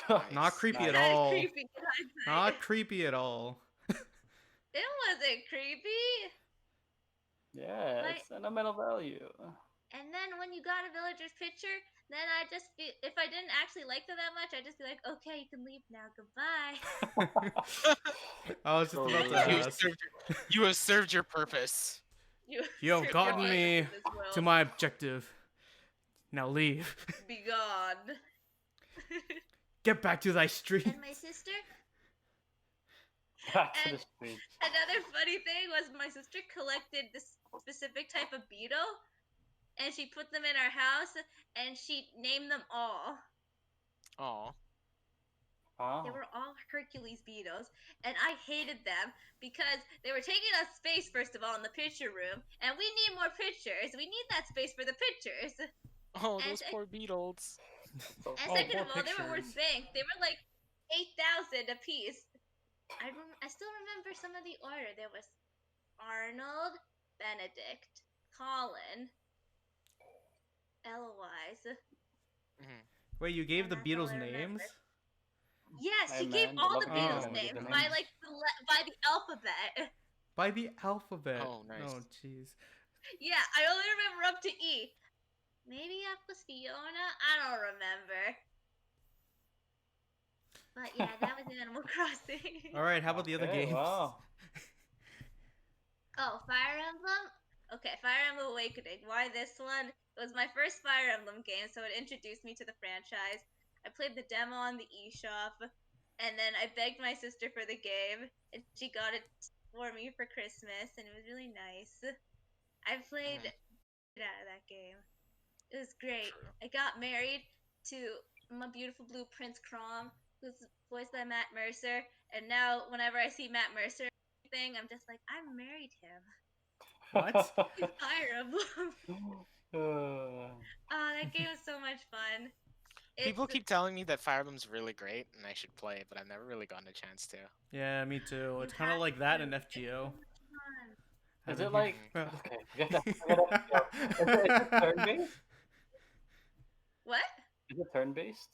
Not Nice, creepy nice. at That is all. creepy. in hindsight. Not creepy at all. It wasn't creepy. Yeah, Like- it's sentimental value. And then when you got a villager's picture, then I'd just be, if I didn't actually like them that much, I'd just be like, okay, you can leave now. Goodbye. I was just So about to weird. You have ask. you have served your purpose. You have served your gotten purpose me in this world. to my objective. Now leave. Be gone. Get back to thy street. And my sister, Back to the And- street. another funny thing was my sister collected this specific type of beetle, and she put them in our house, and she named them all. Oh. Oh. They were all Hercules beetles, and I hated them because they were taking up space, first of all, in the picture room, and we need more pictures. We need that space for the pictures. Oh, And those I- poor Beatles. So And Oh, second more of all, they were worth pictures. bank. They were like 8,000 a piece. I still remember some of the order. There was Arnold, Benedict, Colin, Eloise. Mhm. Wait, you gave And the that's all Beatles I remember. names? Yes, Hey, she gave man, all love the the Beatles Beatles. names Give the by names. like by the alphabet. By the alphabet. Oh, nice. Oh, jeez. Yeah, I only remember up to E. Maybe F was Fiona. I don't remember. But yeah, that was Animal Crossing. All right, how about the other Okay, games? Wow. Oh, Fire Emblem? Okay, Fire Emblem Awakening. Why this one? It was my first Fire Emblem game, so it introduced me to the franchise. I played the demo on the eShop, and then I begged my sister for the game, and she got it for me for Christmas, and it was really nice. I played it out of that game. It was great. True. I got married to my beautiful blue Prince Crom, who's voiced by Matt Mercer, and now whenever I see Matt Mercer thing, I'm just like, I married him. What? Fire Emblem. Oh, that game was so much fun. People It's- keep telling me that Fire Emblem's really great and I should play it, but I've never really gotten a chance to. Yeah, me too. It's You kind of have like that to. in It's FGO. so much fun. Is Haven't it like Well- okay? Forget that. Is it turn-based? What? Is it turn-based?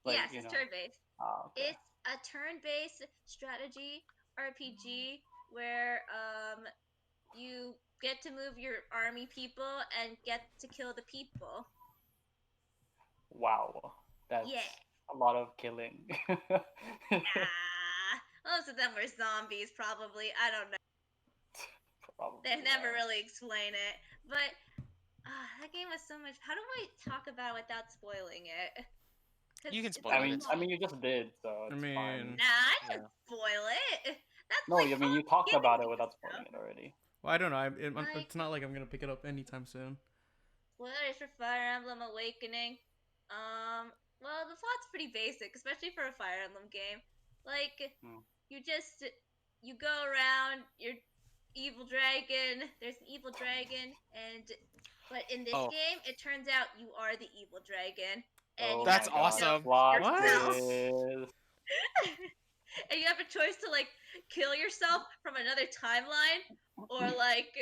Yes, it's turn-based. Ah, okay. It's a turn-based strategy RPG where you get to move your army people and get to kill the people. Wow, that's Yeah. a lot of killing. Most of them were zombies, probably. I don't know. Probably, They never yeah. really explain it, but that game was so much. How do I talk about it without spoiling it? 'Cause You can it's spoil I it, mean, it's I mean, you just did, so I it's mean- fine. Nah, I didn't Yeah. spoil it. That's No, like I mean, you all talked giving about it you without stuff. spoiling it already. Well, I don't know. Like- It's not like I'm gonna pick it up anytime soon. Spoilers for Fire Emblem Awakening. Well, the plot's pretty basic, especially for a Fire Emblem game. Like, Hmm. you go around, you're evil dragon. There's an evil dragon, but in this Oh. game, it turns out you are the evil dragon, and Oh you That's have to awesome. Plot yourself. twist. And you have a choice to like kill yourself from another timeline, or like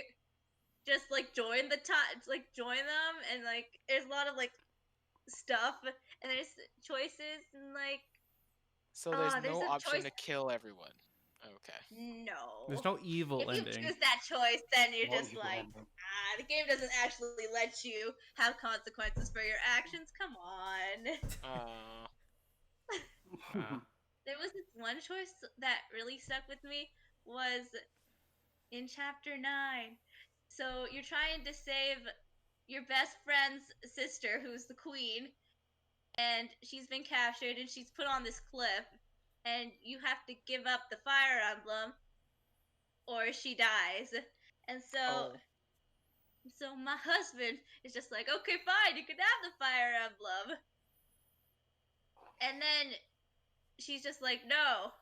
just like join join them, and like there's a lot of like stuff, and there's choices, and like So there's there's no a option choice- to kill everyone. Okay. no. There's no evil If you ending. choose that choice, then you're What just evil like, ending? the game doesn't actually let you have consequences for your actions. Come on. Ah. There was this one choice that really stuck with me was in chapter 9. So you're trying to save your best friend's sister, who's the queen, and she's been captured and she's put on this cliff, and you have to give up the Fire Emblem or she dies. And so Oh. so my husband is just like, okay, fine, you can have the Fire Emblem. And then she's just like, no.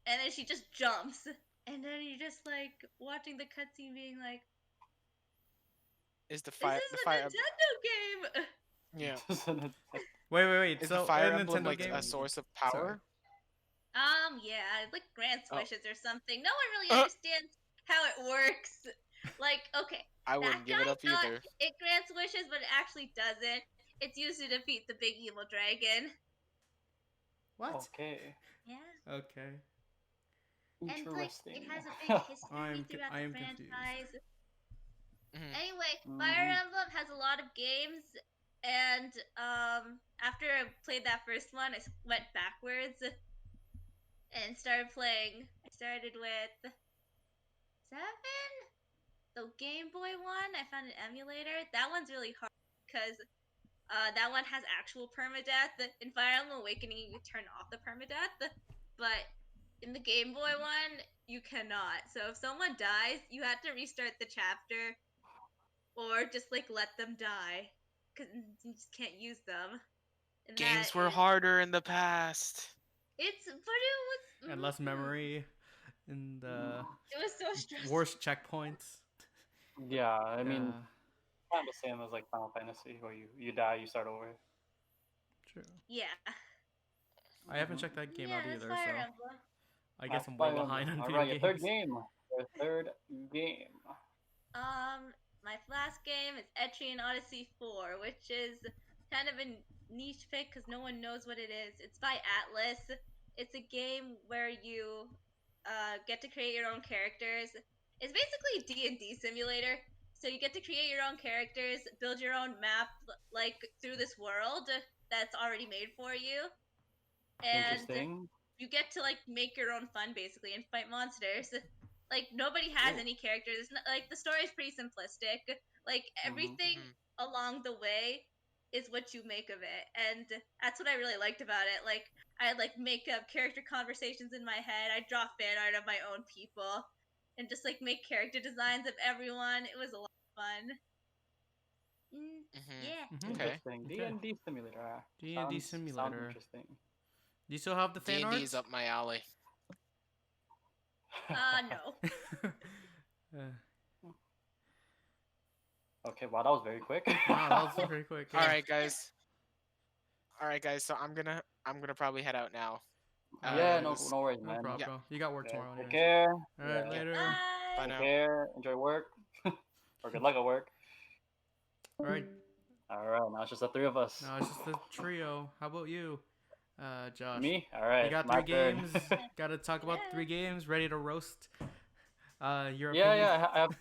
And then she just jumps. And then you're just like watching the cutscene being like, Is the this fire is the a fire Nintendo game. yeah? Wait. Is So the Fire in Emblem Nintendo like game, a source of power? Yeah, like grant Oh. wishes or something. No one really understands how it works. Like, okay, I that wouldn't give it guy up thought either. it grants wishes, but it actually doesn't. It's used to defeat the big evil dragon. what? Okay. Yeah. Okay. And like Interesting. it has a big history I throughout the am confused. franchise. Mhm. Anyway, Fire Mhm. Emblem has a lot of games, and after I played that first one, I went backwards and started playing. I started with 7, the Game Boy one. I found an emulator. That one's really hard because that one has actual permadeath. In Fire Emblem Awakening, you can turn off the permadeath, but in the Game Boy one, you cannot. So if someone dies, you have to restart the chapter or just like let them die because you just can't use them. And Games that were is, harder in the past. it's but it was And less memory in the It was so stressful. worst checkpoints. Yeah, I mean, Yeah, kind of the same as like Final Fantasy, where you die, you start over. true. Yeah, I haven't checked that game yeah, out that's either, Fire so Emblem. I guess I'm way Fire behind Emblem. on All video right, your third games. game. Your third game. My last game is Etrian Odyssey 4, which is kind of a niche pick because no one knows what it is. It's by Atlas. It's a game where you get to create your own characters. It's basically a D&D simulator. So you get to create your own characters, build your own map, like through this world that's already made for you, and Interesting. you get to like make your own fun basically and fight monsters. Like nobody has Cool. any characters. Like the story is pretty simplistic. Like everything along the way is what you make of it, and that's what I really liked about it. Like I like make up character conversations in my head. I draw fan art of my own people, and just like make character designs of everyone. It was a lot of fun. Yeah. Mhm. Okay. Interesting. Okay. D&D simulator. D&D Sounds simulator. interesting. Do you still have the fan art? D&D's up my alley. No. Okay, wow, that was very quick. Wow, that was very quick. All right, guys. So I'm gonna probably head out now. Yeah, It no, was- no worries, No man. problem, Yeah. bro. You got work Yeah, tomorrow. take anyways. care. All right, Yeah. later. Bye. Bye Take now. care. Enjoy work. Or good luck at work. All right. All right, now it's just the three of us. Now it's just the trio. How about you, Josh? Me? All right. You got my 3 turn. games. Got to talk about 3 games. Ready to roast. Your Yeah, opinion? yeah. I have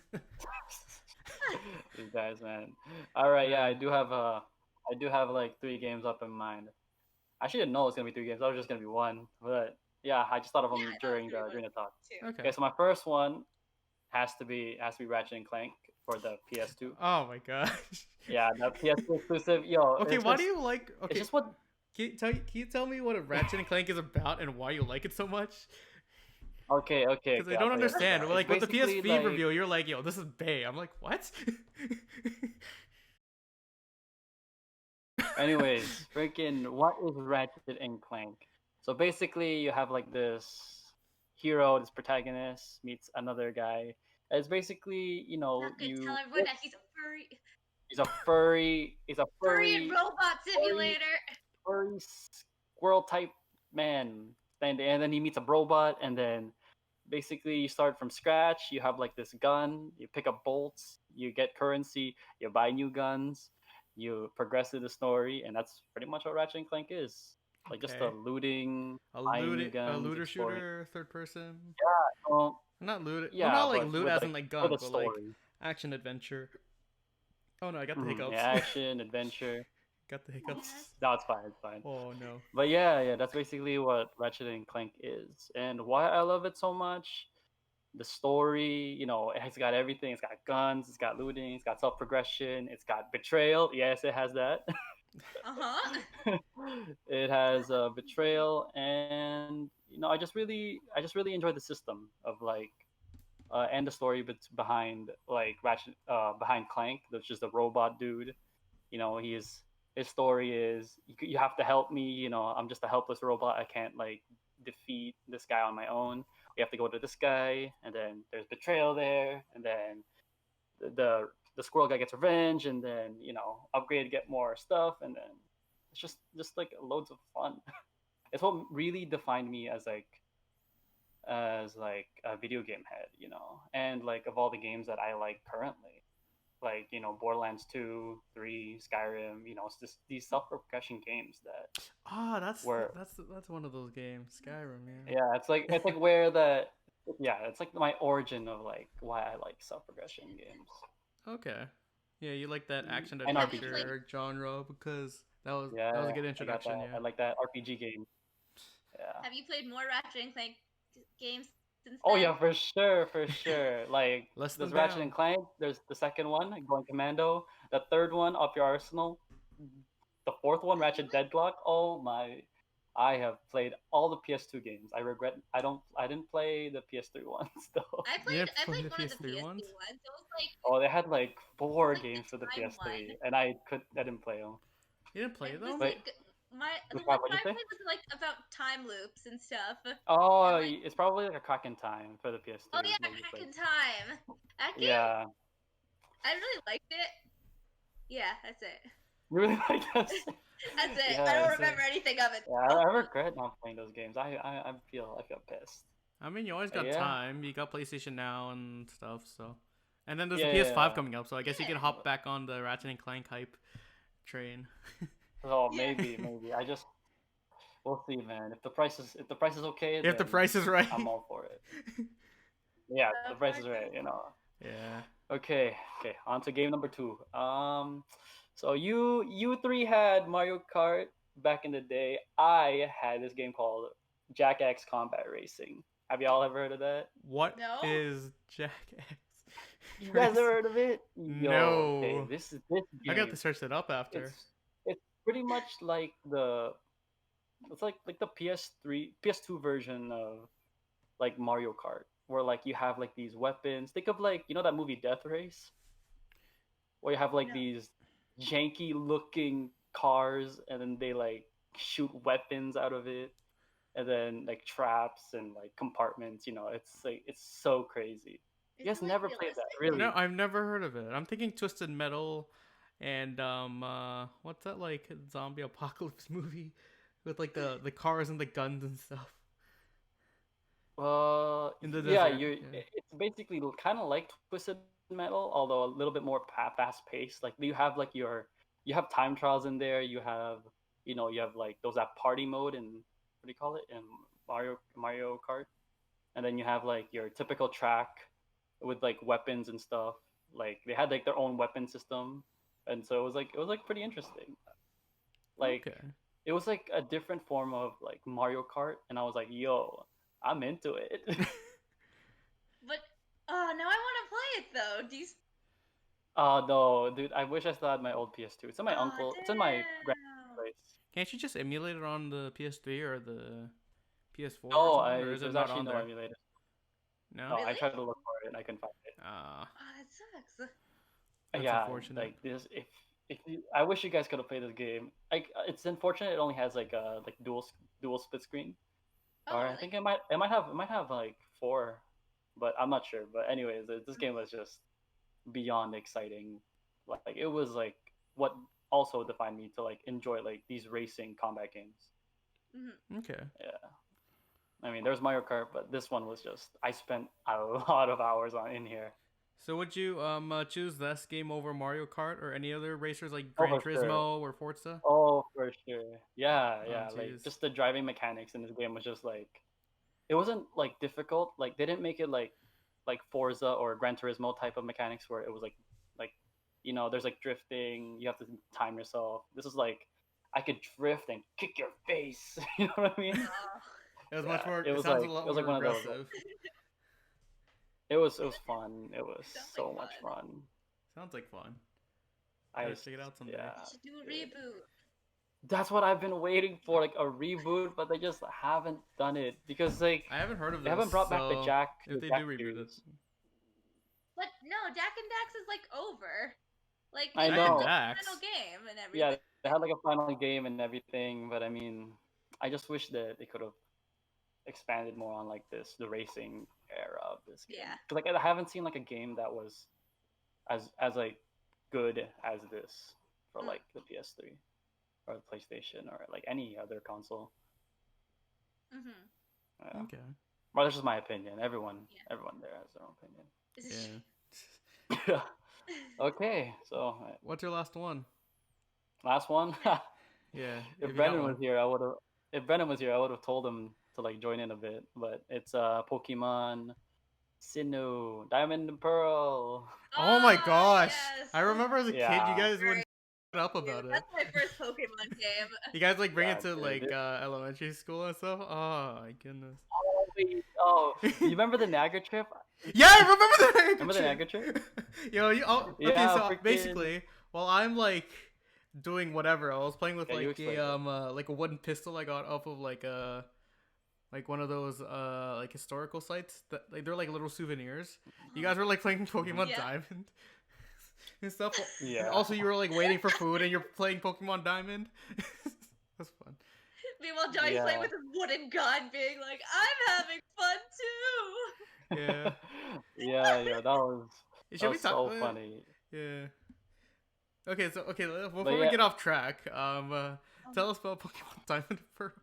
these guys, man. All right, yeah. I do have like 3 games up in mind. I actually didn't know it was gonna be 3 games. I was just gonna be one, but yeah, I just thought of them Yeah, I thought during it the was during the talk. too. Okay. Okay, so my first one has to be Ratchet and Clank for the PS2. Oh my gosh. Yeah, the PS2 exclusive. Yo. Okay, it's why just- do you like? It's Okay, just what. can you tell me what a Ratchet and Clank is about and why you like it so much? Okay. Because I I'll don't tell you. understand. It's Like with the basically, PSP like- review, you're like, yo, this is bae. I'm like, what? Anyways, freaking, what is Ratchet and Clank? So basically, you have like this hero, this protagonist meets another guy. It's basically, Not gonna tell everyone that he's a furry. He's a furry. He's a Furry and robot simulator. furry squirrel type man. And then he meets a robot, and then basically you start from scratch. You have like this gun. You pick up bolts. You get currency. You buy new guns. You progress through the story, and that's pretty much what Ratchet and Clank is. Like just a Okay. looting. a buying new looter, guns, looter exploring. shooter, third person. Well, Not loot. yeah, well, not like but loot with, as like, in like for guns, the but like story. action adventure. Oh no, I got the Mhm, hiccups. yeah, action, adventure. Got the hiccups. Yes. No, it's fine. It's fine. Oh no. But yeah, that's basically what Ratchet and Clank is, and why I love it so much. The story, it's got everything. It's got guns, it's got looting, it's got self progression, it's got betrayal. Yes, it has that. Uh-huh. It has betrayal, and I just really enjoy the system of like and the story behind like Ratchet, behind Clank, which is the robot dude. You know, his story is you have to help me. You know, I'm just a helpless robot. I can't like defeat this guy on my own. We have to go to this guy, and then there's betrayal there, and then the squirrel guy gets revenge, and then upgrade to get more stuff, and then it's just like loads of fun. It's what really defined me as a video game head, and like of all the games that I like currently, like Borderlands 2, 3, Skyrim, it's just these self-progression games that Ah, that's were that's one of those games, Skyrim. Yeah. yeah, it's like where the yeah, it's like my origin of like why I like self-progression games Okay. Yeah, you like that action and Have you RPG. played- adventure genre because Yeah, that was a good I got introduction. that. Yeah. I like that RPG game. Yeah. Have you played more Ratchet and Clank games since Oh then? yeah, for sure, for sure. Like Less there's them Ratchet down. and Clank. There's the second one, Going Commando. The third one, Up Your Arsenal. The fourth one, Ratchet Deadlock. Oh my! I have played all the PS2 games. I regret I didn't play the PS3 ones though. I You played didn't I play played the one of the PS3 PS2 ones? ones. It was like Oh, they had like four like the games for the time PS3, one. and I didn't play them. You didn't play it was them? Wait, like the which one one? What'd that you I say? played was like about time loops and stuff. Oh, And, like, it's probably like a Crack in Time for the PS3. oh yeah, maybe Crack played. in Time. That game, Yeah, I really liked it. Yeah, that's it. you really like this? That's it. Yeah, I don't that's it. remember anything of it. Yeah, I regret not playing those games. I feel pissed. I mean, you always got Yeah. time. You got PlayStation Now and stuff. So, and then there's Yeah, a PS5 yeah. coming up. So I guess you can Yeah. hop back on the Ratchet and Clank hype train. Oh, Yeah. maybe. We'll see, man. If the price is okay, If the then price is right. I'm all for it. Yeah, if the price is right, Yeah. Okay, on to game number 2. So you three had Mario Kart back in the day. I had this game called Jack X Combat Racing. Have y'all ever heard of that? What No. is Jack X? You guys ever heard of it? No. Okay, this I game. got to search it up after. It's pretty much like it's like the PS2 version of like Mario Kart, where like you have like these weapons. Think of like that movie Death Race, where you have like No. these janky looking cars, and then they like shoot weapons out of it, and then like traps and like compartments. It's so crazy. You guys Is it, like, never played that, realistic? really? No, I've never heard of it. I'm thinking Twisted Metal, and what's that like zombie apocalypse movie with like the cars and the guns and stuff. In the Yeah, desert, yeah. it's basically kind of like Twisted Metal, although a little bit more fast paced. Like you have you have time trials in there. You have like those that party mode and what do you call it in Mario Kart, and then you have like your typical track with like weapons and stuff. Like they had like their own weapon system, and so it was like pretty interesting. Like Okay. it was like a different form of like Mario Kart, and I was like, yo, I'm into it. But now I want to play it though. Do you? Oh no, dude! I wish I still had my old PS2. It's in my Aw, uncle. It's in my grandma's damn. place. Can't you just emulate it on the PS3 or the PS4 Oh, or something? Or is it there's not actually on no there? emulator. No. No, I Really? tried to look for it and I couldn't find it. Ah, Oh, that sucks. That's Yeah, unfortunate. like this. I wish you guys could have played this game. Like, it's unfortunate it only has like dual split screen. Oh, Or I really? think it might have like 4, but I'm not sure. But anyways, this game was just beyond exciting. Like it was like what also defined me to like enjoy like these racing combat games. Mhm. okay. Yeah. I mean, there's Mario Kart, but this one was just I spent a lot of hours in here. So would you choose this game over Mario Kart or any other racers like Oh, Gran for sure. Turismo or Forza? Oh, for sure. Yeah, Oh, yeah. Like jeez. just the driving mechanics in this game was just like it wasn't like difficult. Like they didn't make it like Forza or Gran Turismo type of mechanics where it was like there's like drifting, you have to time yourself. This is like I could drift and kick your face. You know what I mean? Oh. It was much Yeah, more. it It was sounds like- a lot it was more like one of those, aggressive. It was fun. It was Sounds so like much fun. fun. Sounds like fun. I Gotta check it out someday. yeah. You should do a reboot. That's what I've been waiting for, like a reboot, but they just haven't done it because like I haven't heard of this. they haven't brought back the so Jack. If the they Jack do reboot it, series. No, Jack and Dax is like over. Like I they know. had like, Dax. the final game and Yeah, everything. they had like a final game and everything, but I mean, I just wish that they could have expanded more on like the racing era of this game. Yeah. 'Cause, like I haven't seen like a game that was as like good as this for Mm. like the PS3 or the PlayStation or like any other console. Mm-hmm. Yeah. Okay. Well, that's just my opinion. Everyone Yeah. there has their own opinion. Yeah. Okay, so What's your last one? last one. Yeah. If you got Brendan one. was here, I would have. If Brendan was here, I would have told him to like join in a bit. But it's Pokemon Sinnoh, Diamond and Pearl. Oh my Ah, gosh! yes. I remember as a kid, you Yeah. guys Great. wouldn't shut up about it. That's my first Pokemon game. You guys like bring it to Yeah, like dude. elementary school and stuff. Oh my goodness. Oh, wait, oh, you remember the Naga trip? Yeah, I remember the Remember the Naga trip? Yo, okay, Yeah, so freaking- basically, while I'm like doing whatever, I was playing with Yeah, you like explain a like a wooden pistol I got off of like one of those like historical sites that like they're like little souvenirs. You guys were like playing Pokemon Yeah. Diamond and stuff. Yeah. Also, you were like waiting for food and you're playing Pokemon Diamond. That's fun. Meanwhile, Johnny's Yeah. playing with his wooden gun, being like, "I'm having fun too." Yeah. yeah, that was, Should that we was talk? so funny. Yeah. Okay, so before But we yeah. get off track, tell us about Pokemon Diamond and Pearl.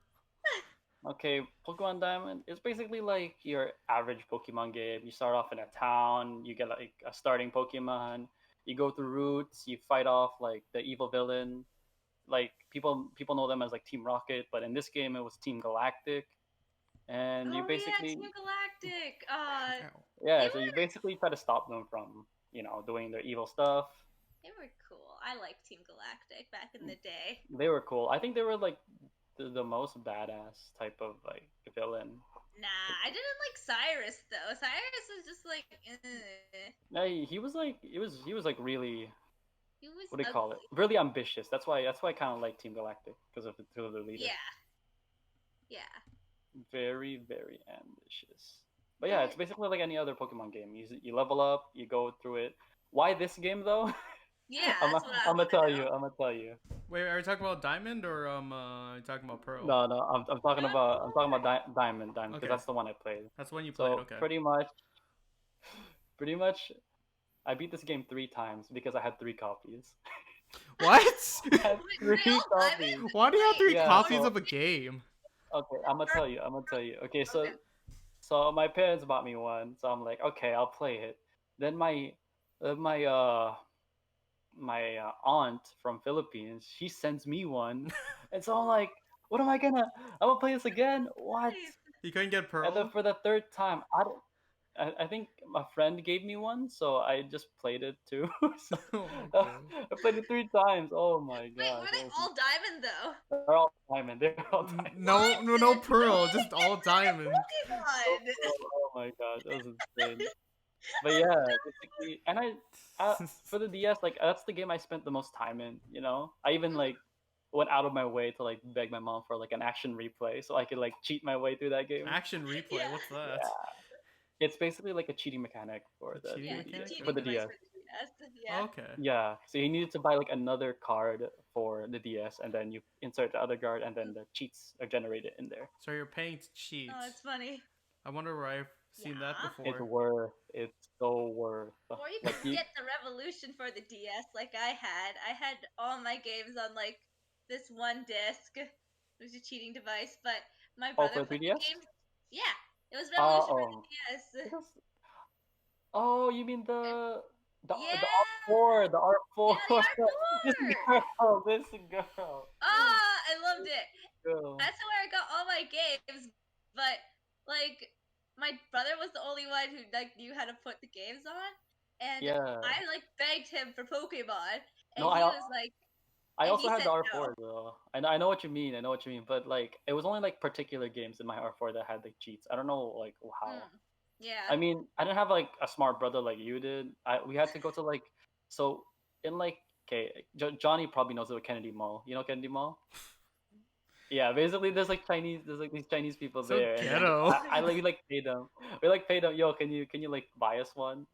Okay, Pokemon Diamond is basically like your average Pokemon game. You start off in a town, you get like a starting Pokemon, you go through routes, you fight off like the evil villain. Like people know them as like Team Rocket, but in this game it was Team Galactic. And you Oh basically yeah, Team Galactic. Ow. yeah, They so you were- basically try to stop them from, doing their evil stuff. They were cool. I liked Team Galactic back in the day. They were cool. I think they were like the most badass type of like villain. Nah, I didn't like Cyrus though. Cyrus was just like, Yeah, he was like he was like really, he was. what do you call it? ugly. Really ambitious. That's why I kind of like Team Galactic because of the leader. Yeah. Very very ambitious. But yeah, it's basically like any other Pokemon game. You level up, you go through it. Why this game though? Yeah. I'm That's what I gonna wanna tell know. you. I'm gonna tell you. Wait, are you talking about Diamond or are you talking about Pearl? No, I'm talking about Diamond because Okay. that's the one I played. That's when you played. So Okay. pretty much, I beat this game 3 times because I had 3 copies. What? I had Wait, 3 all copies. Diamond? Why do you have 3 Yeah, copies so- of a game? Okay, I'm gonna tell you. Okay, so Okay. so my parents bought me one, so I'm like, okay, I'll play it. Then my aunt from Philippines, she sends me one, and so I'm like, what am I gonna? I'm gonna play this again? What? You couldn't get Pearl? And then for the 3rd time, I think my friend gave me one, so I just played it too. So, Oh my God. I played it 3 times. Oh my Wait, god. were they all Diamond though? They're all diamond. They're all diamond. No Pearl, just all Diamond. Pokemon. Oh my god, that was insane. But yeah, basically, and for the DS, like that's the game I spent the most time in. I even like went out of my way to like beg my mom for like an action replay so I could like cheat my way through that game. Action replay, Yeah. what's that? Yeah. It's basically like a cheating mechanic for A the cheating Yeah, mechanic? cheating for the device DS. for the DS. Yeah. Okay. Yeah, so you needed to buy like another card for the DS, and then you insert the other card, and then the cheats are generated in there. So you're paying to cheat. Oh, it's funny. I wonder where I've seen that Yeah. It's before. worth. It's so worth. Or you Like, could get the Revolution for the DS like I had. I had all my games on like this one disc. It was a cheating device, but my Oh, brother for put the 3DS? games. Yeah, it was Revolution for oh. the DS. Because- Oh, you mean the Yeah. R4, the R4. Yeah, the This R4. this girl. I loved it. Girl. That's where I got all my games. But like, my brother was the only one who like knew how to put the games on, and Yeah. I like begged him for Pokemon, and No, he I- was like, I and also he had the said R4 though. I know what you mean. I know what you mean. But like, it was only like particular games in my R4 that had like cheats. I don't know like how. yeah. I mean, I didn't have like a smart brother like you did. We had to go to like, so in like, okay, Johnny probably knows the Kennedy Mall. You know Kennedy Mall? Yeah, basically there's like these Chinese people So there. and then ghetto. I like we like pay them. We like pay them. Yo, can you like buy us one?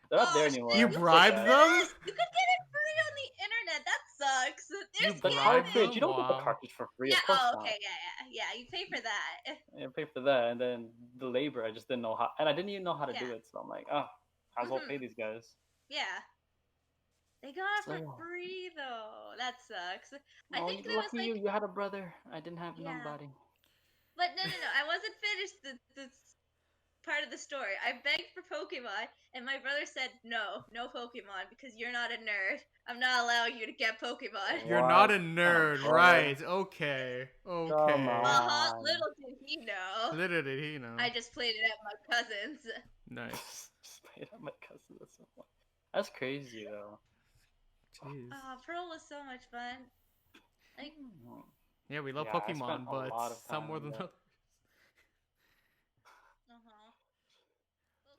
They're not there Oh, anymore. shit. You That's bribed okay. them? You could get it free on the internet. That sucks. There's The bribed scamming. cartridge, you don't get the Wow. cartridge for free. Yeah. Of course Oh, not. okay. Yeah. You pay for that. I pay for that, and then the labor, I just didn't know how, and I didn't even know how to do Yeah. it. So I'm like, oh, might as well Mhm. pay these guys. Yeah. They got it for So- free though. That sucks. I Oh, think you there was lucky like, you had a brother. I didn't have Yeah. nobody. but no. I wasn't finished the part of the story. I begged for Pokemon, and my brother said no Pokemon because you're not a nerd. I'm not allowing you to get Pokemon. You're not a What? nerd, Oh, right? Okay. Come Okay. on. Little did he know. Little did he know. I just played it at my cousin's. Nice. Just played at my cousin. That's crazy though. Jeez. Oh, Pearl was so much fun. Like, Yeah, we love Yeah, I spent Pokemon, a but lot of some time more on than that. others.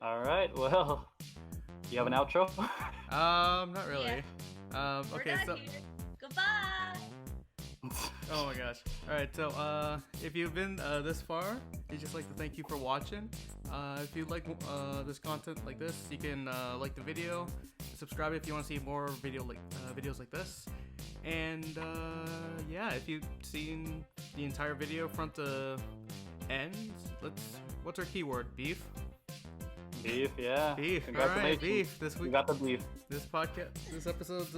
All right. Well, you have an outro? Not really. we're Okay, done so. here. Goodbye. Oh my gosh. Alright, so if you've been this far, we'd just like to thank you for watching. If you like this content like this, you can like the video, subscribe if you want to see more videos like this. And yeah, if you've seen the entire video front to end, what's our keyword? Beef? Beef, yeah. Beef. Alright, Congratulations. beef. This You week, got the beef. this episode's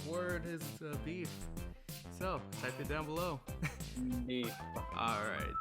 word is beef. So type it down below. Beef. Alright.